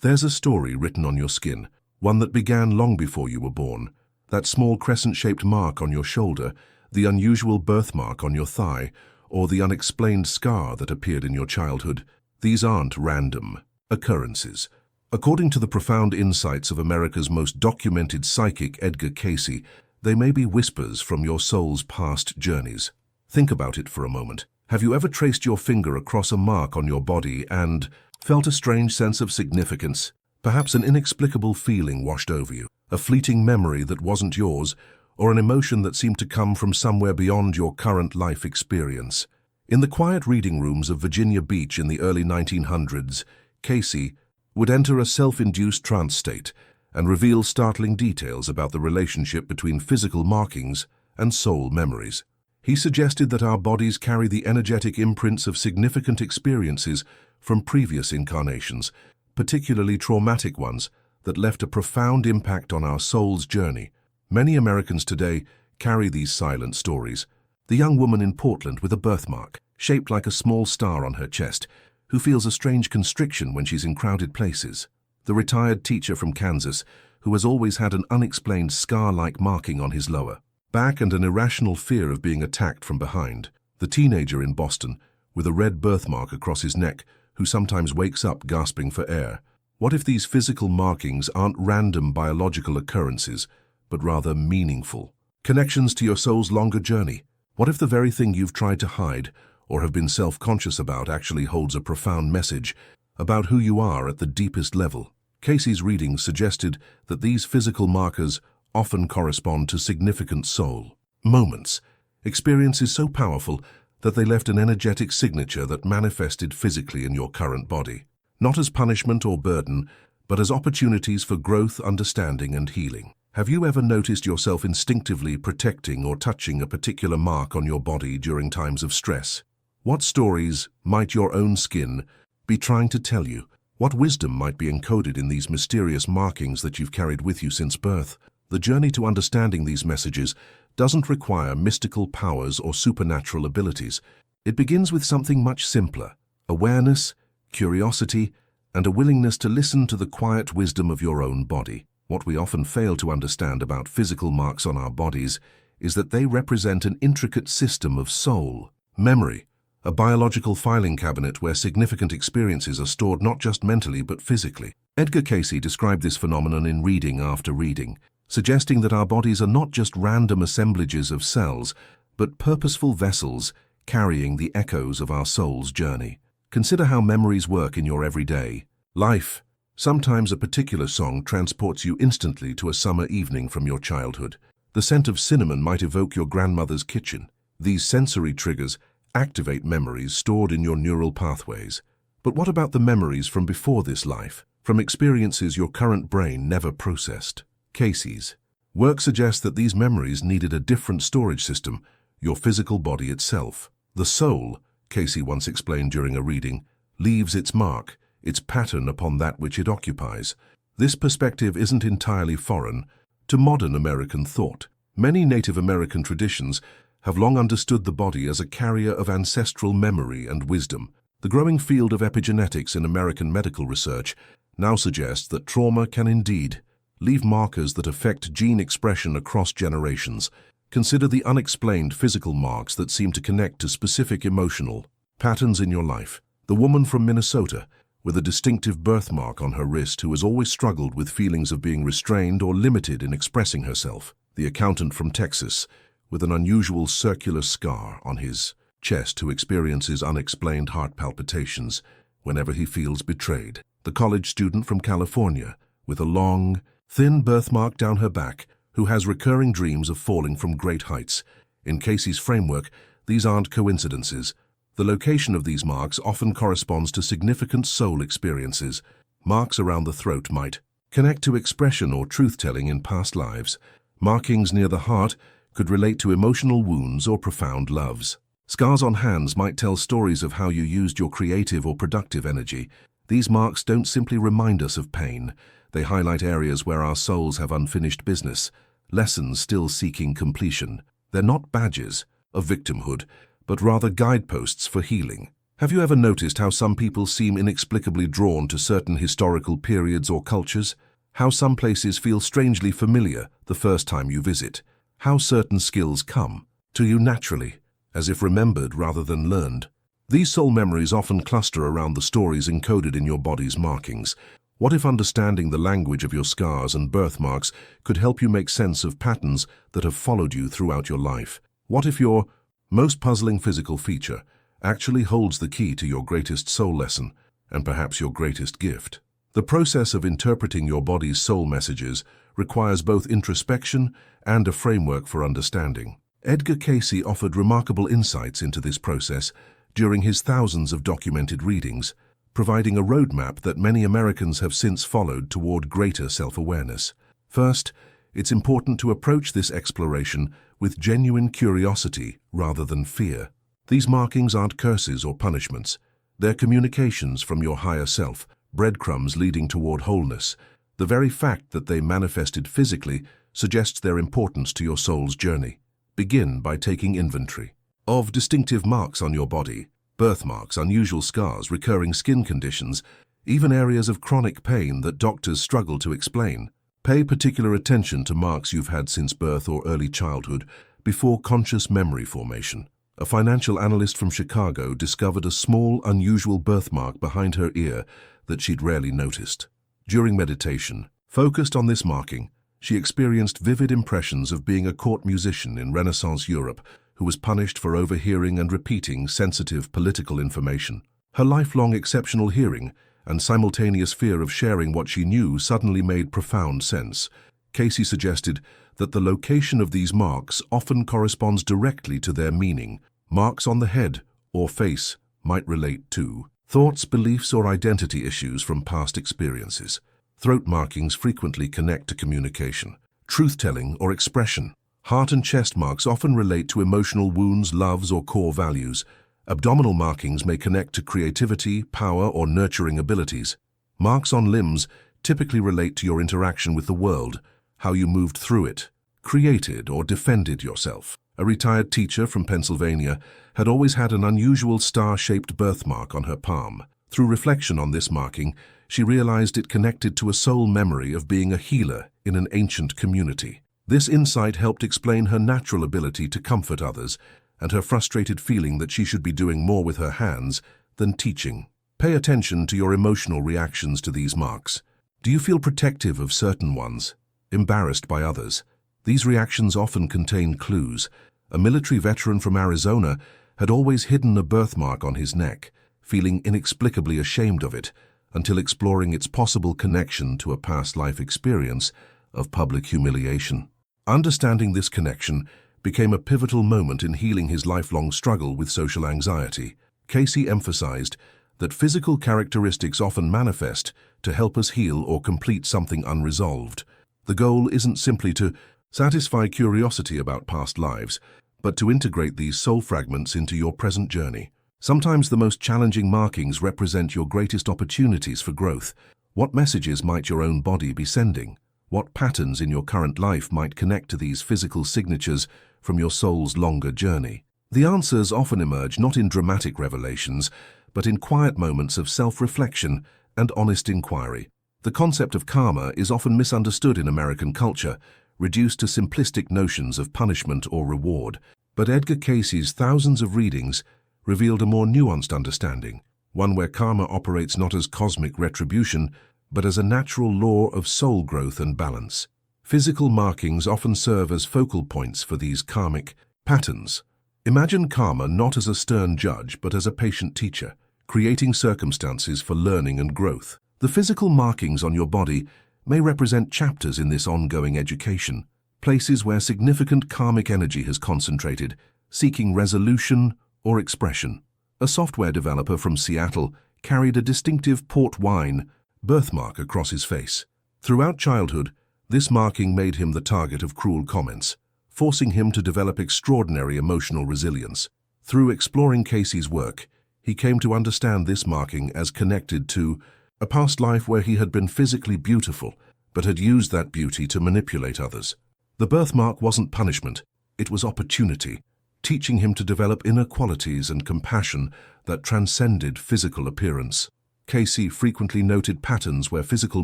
There's a story written on your skin, one that began long before you were born. That small crescent-shaped mark on your shoulder, the unusual birthmark on your thigh, or the unexplained scar that appeared in your childhood. These aren't random occurrences. According to the profound insights of America's most documented psychic, Edgar Cayce, they may be whispers from your soul's past journeys. Think about it for a moment. Have you ever traced your finger across a mark on your body and felt a strange sense of significance? Perhaps an inexplicable feeling washed over you, a fleeting memory that wasn't yours, or an emotion that seemed to come from somewhere beyond your current life experience. In the quiet reading rooms of Virginia Beach in the early 1900s, Cayce would enter a self-induced trance state and reveal startling details about the relationship between physical markings and soul memories. He suggested that our bodies carry the energetic imprints of significant experiences from previous incarnations, particularly traumatic ones that left a profound impact on our soul's journey. Many Americans today carry these silent stories. The young woman in Portland with a birthmark, shaped like a small star on her chest, who feels a strange constriction when she's in crowded places. The retired teacher from Kansas, who has always had an unexplained scar-like marking on his lower back and an irrational fear of being attacked from behind. The teenager in Boston, with a red birthmark across his neck, who sometimes wakes up gasping for air. What if these physical markings aren't random biological occurrences, but rather meaningful connections to your soul's longer journey? What if the very thing you've tried to hide or have been self-conscious about actually holds a profound message about who you are at the deepest level? Cayce's readings suggested that these physical markers often correspond to significant soul moments, experiences so powerful that they left an energetic signature that manifested physically in your current body, not as punishment or burden, but as opportunities for growth, understanding, and healing. Have you ever noticed yourself instinctively protecting or touching a particular mark on your body during times of stress? What stories might your own skin be trying to tell you? What wisdom might be encoded in these mysterious markings that you've carried with you since birth? The journey to understanding these messages doesn't require mystical powers or supernatural abilities. It begins with something much simpler: awareness, curiosity, and a willingness to listen to the quiet wisdom of your own body. What we often fail to understand about physical marks on our bodies is that they represent an intricate system of soul, memory, a biological filing cabinet where significant experiences are stored not just mentally but physically. Edgar Cayce described this phenomenon in Reading After Reading, suggesting that our bodies are not just random assemblages of cells, but purposeful vessels carrying the echoes of our soul's journey. Consider how memories work in your everyday life. Sometimes a particular song transports you instantly to a summer evening from your childhood. The scent of cinnamon might evoke your grandmother's kitchen. These sensory triggers activate memories stored in your neural pathways. But what about the memories from before this life, from experiences your current brain never processed? Cayce's work suggests that these memories needed a different storage system, your physical body itself. The soul, Cayce once explained during a reading, leaves its mark, its pattern upon that which it occupies. This perspective isn't entirely foreign to modern American thought. Many Native American traditions have long understood the body as a carrier of ancestral memory and wisdom. The growing field of epigenetics in American medical research now suggests that trauma can indeed leave markers that affect gene expression across generations. Consider the unexplained physical marks that seem to connect to specific emotional patterns in your life. The woman from Minnesota, with a distinctive birthmark on her wrist, who has always struggled with feelings of being restrained or limited in expressing herself. The accountant from Texas, with an unusual circular scar on his chest, who experiences unexplained heart palpitations whenever he feels betrayed. The college student from California, with a long, thin birthmark down her back, who has recurring dreams of falling from great heights. In Cayce's framework, these aren't coincidences. The location of these marks often corresponds to significant soul experiences. Marks around the throat might connect to expression or truth-telling in past lives. Markings near the heart could relate to emotional wounds or profound loves. Scars on hands might tell stories of how you used your creative or productive energy. These marks don't simply remind us of pain. They highlight areas where our souls have unfinished business, lessons still seeking completion. They're not badges of victimhood, but rather guideposts for healing. Have you ever noticed how some people seem inexplicably drawn to certain historical periods or cultures? How some places feel strangely familiar the first time you visit? How certain skills come to you naturally, as if remembered rather than learned? These soul memories often cluster around the stories encoded in your body's markings. What if understanding the language of your scars and birthmarks could help you make sense of patterns that have followed you throughout your life? What if your most puzzling physical feature actually holds the key to your greatest soul lesson and perhaps your greatest gift? The process of interpreting your body's soul messages requires both introspection and a framework for understanding. Edgar Cayce offered remarkable insights into this process during his thousands of documented readings, providing a roadmap that many Americans have since followed toward greater self-awareness. First, it's important to approach this exploration with genuine curiosity rather than fear. These markings aren't curses or punishments. They're communications from your higher self, breadcrumbs leading toward wholeness. The very fact that they manifested physically suggests their importance to your soul's journey. Begin by taking inventory of distinctive marks on your body, birthmarks, unusual scars, recurring skin conditions, even areas of chronic pain that doctors struggle to explain. Pay particular attention to marks you've had since birth or early childhood before conscious memory formation. A financial analyst from Chicago discovered a small, unusual birthmark behind her ear that she'd rarely noticed. During meditation, focused on this marking, she experienced vivid impressions of being a court musician in Renaissance Europe who was punished for overhearing and repeating sensitive political information. Her lifelong exceptional hearing and simultaneous fear of sharing what she knew suddenly made profound sense. Cayce suggested that the location of these marks often corresponds directly to their meaning. Marks on the head or face might relate to thoughts, beliefs, or identity issues from past experiences. Throat markings frequently connect to communication, truth-telling, or expression. Heart and chest marks often relate to emotional wounds, loves, or core values. Abdominal markings may connect to creativity, power, or nurturing abilities. Marks on limbs typically relate to your interaction with the world, how you moved through it, created, or defended yourself. A retired teacher from Pennsylvania had always had an unusual star-shaped birthmark on her palm. Through reflection on this marking, she realized it connected to a soul memory of being a healer in an ancient community. This insight helped explain her natural ability to comfort others and her frustrated feeling that she should be doing more with her hands than teaching. Pay attention to your emotional reactions to these marks. Do you feel protective of certain ones, embarrassed by others? These reactions often contain clues. A military veteran from Arizona had always hidden a birthmark on his neck, feeling inexplicably ashamed of it, until exploring its possible connection to a past life experience of public humiliation. Understanding this connection became a pivotal moment in healing his lifelong struggle with social anxiety. Cayce emphasized that physical characteristics often manifest to help us heal or complete something unresolved. The goal isn't simply to satisfy curiosity about past lives, but to integrate these soul fragments into your present journey. Sometimes the most challenging markings represent your greatest opportunities for growth. What messages might your own body be sending? What patterns in your current life might connect to these physical signatures from your soul's longer journey? The answers often emerge not in dramatic revelations, but in quiet moments of self-reflection and honest inquiry. The concept of karma is often misunderstood in American culture, reduced to simplistic notions of punishment or reward. But Edgar Cayce's thousands of readings revealed a more nuanced understanding, one where karma operates not as cosmic retribution, but as a natural law of soul growth and balance. Physical markings often serve as focal points for these karmic patterns. Imagine karma not as a stern judge, but as a patient teacher, creating circumstances for learning and growth. The physical markings on your body may represent chapters in this ongoing education, places where significant karmic energy has concentrated, seeking resolution or expression. A software developer from Seattle carried a distinctive port wine birthmark across his face. Throughout childhood, this marking made him the target of cruel comments, forcing him to develop extraordinary emotional resilience. Through exploring Cayce's work, he came to understand this marking as connected to a past life where he had been physically beautiful, but had used that beauty to manipulate others. The birthmark wasn't punishment, it was opportunity. teaching him to develop inner qualities and compassion that transcended physical appearance. Cayce frequently noted patterns where physical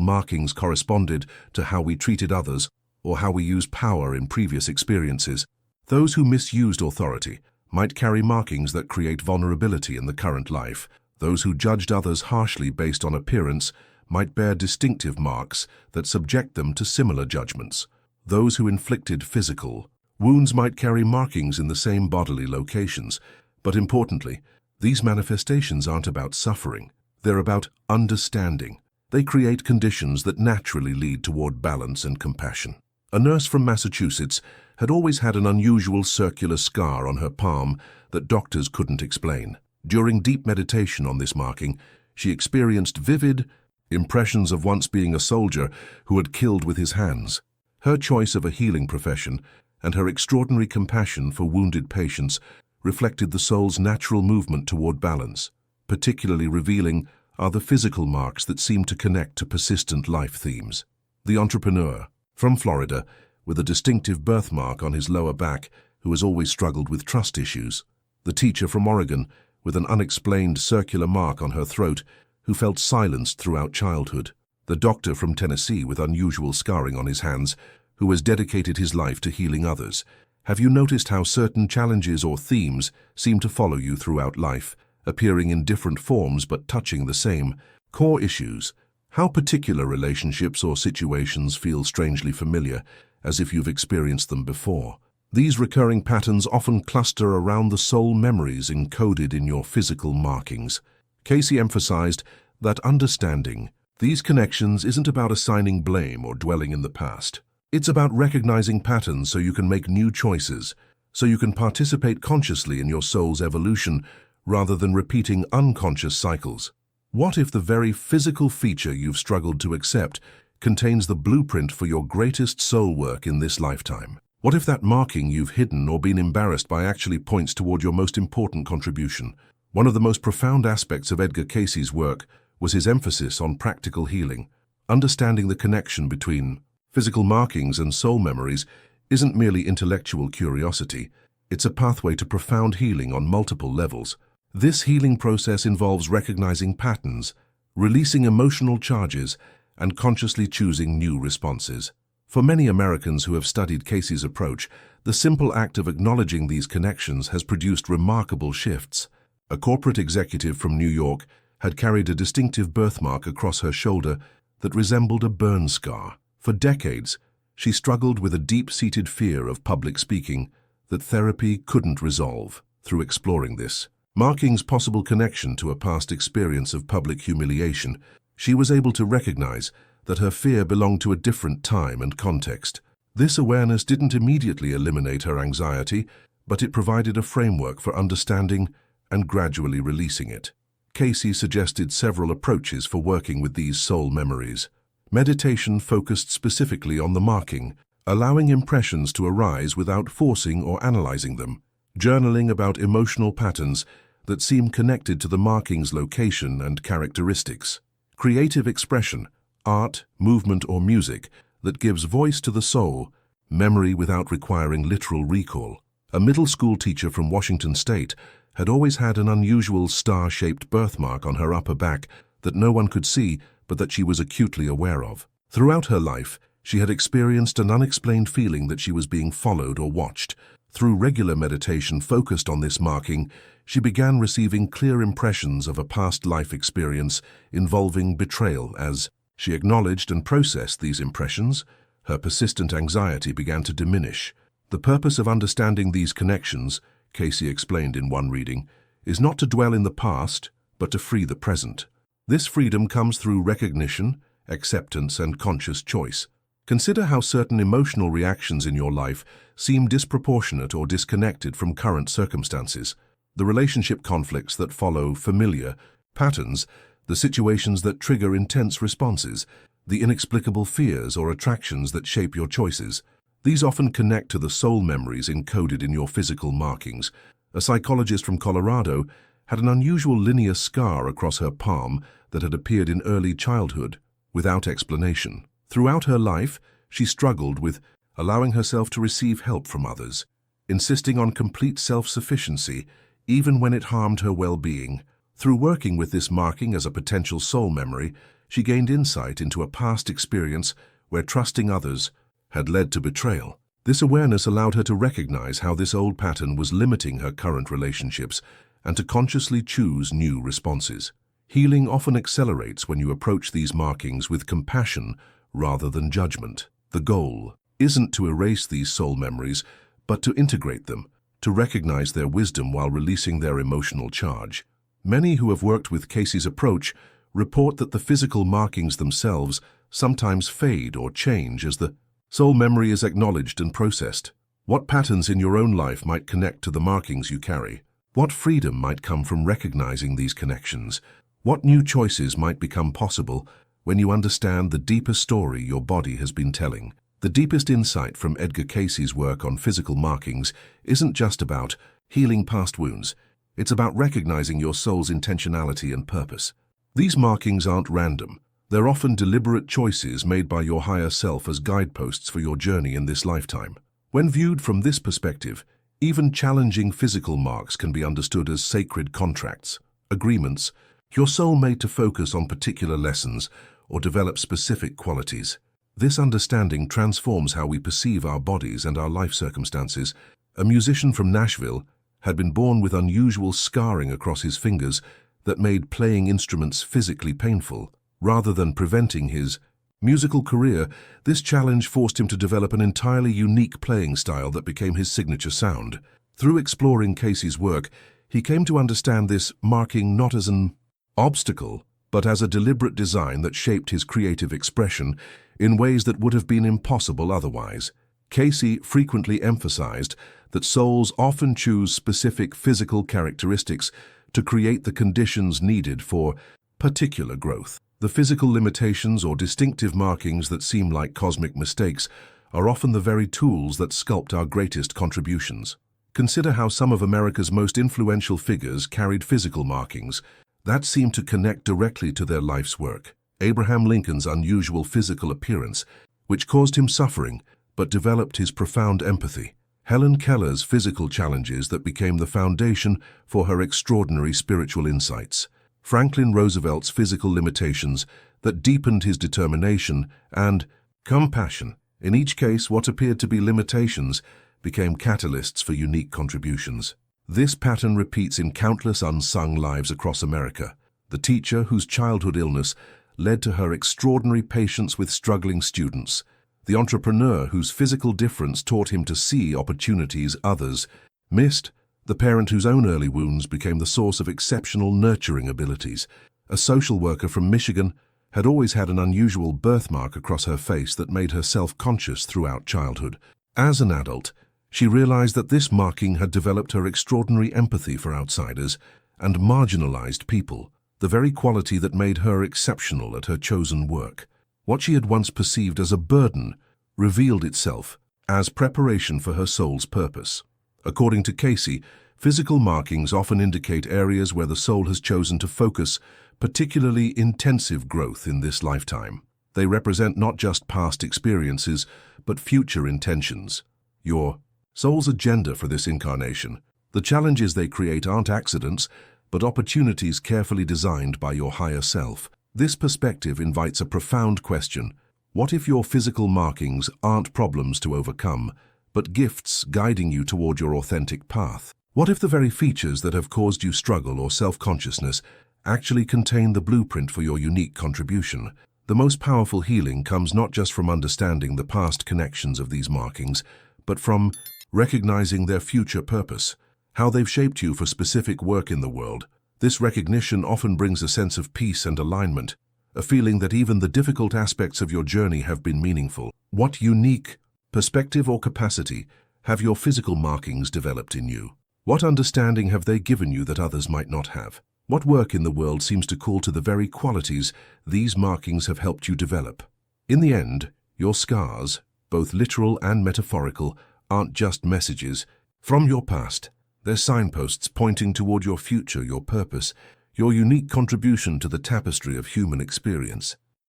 markings corresponded to how we treated others or how we used power in previous experiences. Those who misused authority might carry markings that create vulnerability in the current life. Those who judged others harshly based on appearance might bear distinctive marks that subject them to similar judgments. Those who inflicted physical wounds might carry markings in the same bodily locations. But importantly, these manifestations aren't about suffering. They're about understanding. They create conditions that naturally lead toward balance and compassion. A nurse from Massachusetts had always had an unusual circular scar on her palm that doctors couldn't explain. During deep meditation on this marking, she experienced vivid impressions of once being a soldier who had killed with his hands. Her choice of a healing profession and her extraordinary compassion for wounded patients reflected the soul's natural movement toward balance. Particularly revealing are the physical marks that seem to connect to persistent life themes. The entrepreneur from Florida, with a distinctive birthmark on his lower back, who has always struggled with trust issues. The teacher from Oregon, with an unexplained circular mark on her throat, who felt silenced throughout childhood. The doctor from Tennessee, with unusual scarring on his hands, who has dedicated his life to healing others. Have you noticed how certain challenges or themes seem to follow you throughout life, appearing in different forms but touching the same core issues? How particular relationships or situations feel strangely familiar, as if you've experienced them before? These recurring patterns often cluster around the soul memories encoded in your physical markings. Cayce emphasized that understanding these connections isn't about assigning blame or dwelling in the past. It's about recognizing patterns so you can make new choices, so you can participate consciously in your soul's evolution rather than repeating unconscious cycles. What if the very physical feature you've struggled to accept contains the blueprint for your greatest soul work in this lifetime? What if that marking you've hidden or been embarrassed by actually points toward your most important contribution? One of the most profound aspects of Edgar Cayce's work was his emphasis on practical healing. Understanding the connection between physical markings and soul memories isn't merely intellectual curiosity. It's a pathway to profound healing on multiple levels. This healing process involves recognizing patterns, releasing emotional charges, and consciously choosing new responses. For many Americans who have studied Cayce's approach, the simple act of acknowledging these connections has produced remarkable shifts. A corporate executive from New York had carried a distinctive birthmark across her shoulder that resembled a burn scar. For decades, she struggled with a deep-seated fear of public speaking that therapy couldn't resolve. Through exploring this marking's possible connection to a past experience of public humiliation, she was able to recognize that her fear belonged to a different time and context. This awareness didn't immediately eliminate her anxiety, but it provided a framework for understanding and gradually releasing it. Cayce suggested several approaches for working with these soul memories. Meditation focused specifically on the marking, allowing impressions to arise without forcing or analyzing them. Journaling about emotional patterns that seem connected to the marking's location and characteristics. Creative expression, art, movement, or music that gives voice to the soul, memory without requiring literal recall. A middle school teacher from Washington State had always had an unusual star-shaped birthmark on her upper back that no one could see but that she was acutely aware of. Throughout her life, she had experienced an unexplained feeling that she was being followed or watched. Through regular meditation focused on this marking, she began receiving clear impressions of a past life experience involving betrayal. As she acknowledged and processed these impressions, her persistent anxiety began to diminish. The purpose of understanding these connections, Cayce explained in one reading, is not to dwell in the past, but to free the present. This freedom comes through recognition, acceptance, and conscious choice. Consider how certain emotional reactions in your life seem disproportionate or disconnected from current circumstances. The relationship conflicts that follow familiar patterns, the situations that trigger intense responses, the inexplicable fears or attractions that shape your choices. These often connect to the soul memories encoded in your physical markings. A psychologist from Colorado had an unusual linear scar across her palm that had appeared in early childhood, without explanation. Throughout her life, she struggled with allowing herself to receive help from others. insisting on complete self-sufficiency, even when it harmed her well-being. Through working with this marking as a potential soul memory, she gained insight into a past experience where trusting others had led to betrayal. This awareness allowed her to recognize how this old pattern was limiting her current relationships and to consciously choose new responses. Healing often accelerates when you approach these markings with compassion rather than judgment. The goal isn't to erase these soul memories, but to integrate them, to recognize their wisdom while releasing their emotional charge. Many who have worked with Cayce's approach report that the physical markings themselves sometimes fade or change as the soul memory is acknowledged and processed. What patterns in your own life might connect to the markings you carry? What freedom might come from recognizing these connections? What new choices might become possible when you understand the deeper story your body has been telling? The deepest insight from Edgar Cayce's work on physical markings isn't just about healing past wounds. It's about recognizing your soul's intentionality and purpose. These markings aren't random. They're often deliberate choices made by your higher self as guideposts for your journey in this lifetime. When viewed from this perspective, even challenging physical marks can be understood as sacred contracts, agreements, your soul made to focus on particular lessons or develop specific qualities. This understanding transforms how we perceive our bodies and our life circumstances. A musician from Nashville had been born with unusual scarring across his fingers that made playing instruments physically painful. Rather than preventing his musical career, this challenge forced him to develop an entirely unique playing style that became his signature sound. Through exploring Cayce's work, he came to understand this marking not as an obstacle, but as a deliberate design that shaped his creative expression in ways that would have been impossible otherwise. Cayce frequently emphasized that souls often choose specific physical characteristics to create the conditions needed for particular growth. The physical limitations or distinctive markings that seem like cosmic mistakes are often the very tools that sculpt our greatest contributions. Consider how some of America's most influential figures carried physical markings that seemed to connect directly to their life's work. Abraham Lincoln's unusual physical appearance, which caused him suffering but developed his profound empathy. Helen Keller's physical challenges that became the foundation for her extraordinary spiritual insights. Franklin Roosevelt's physical limitations that deepened his determination and compassion. In each case, what appeared to be limitations became catalysts for unique contributions. This pattern repeats in countless unsung lives across America. The teacher whose childhood illness led to her extraordinary patience with struggling students. The entrepreneur whose physical difference taught him to see opportunities others missed. The parent whose own early wounds became the source of exceptional nurturing abilities. A social worker from Michigan had always had an unusual birthmark across her face that made her self-conscious throughout childhood. As an adult, she realized that this marking had developed her extraordinary empathy for outsiders and marginalized people, the very quality that made her exceptional at her chosen work. What she had once perceived as a burden revealed itself as preparation for her soul's purpose. According to Cayce, physical markings often indicate areas where the soul has chosen to focus particularly intensive growth in this lifetime. They represent not just past experiences, but future intentions. Your soul's agenda for this incarnation. The challenges they create aren't accidents, but opportunities carefully designed by your higher self. This perspective invites a profound question. What if your physical markings aren't problems to overcome, but gifts guiding you toward your authentic path? What if the very features that have caused you struggle or self-consciousness actually contain the blueprint for your unique contribution? The most powerful healing comes not just from understanding the past connections of these markings, but from recognizing their future purpose, how they've shaped you for specific work in the world. This recognition often brings a sense of peace and alignment, a feeling that even the difficult aspects of your journey have been meaningful. What unique perspective or capacity have your physical markings developed in you? What understanding have they given you that others might not have? What work in the world seems to call to the very qualities these markings have helped you develop? In the end, your scars, both literal and metaphorical, aren't just messages from your past. They're signposts pointing toward your future, your purpose, your unique contribution to the tapestry of human experience.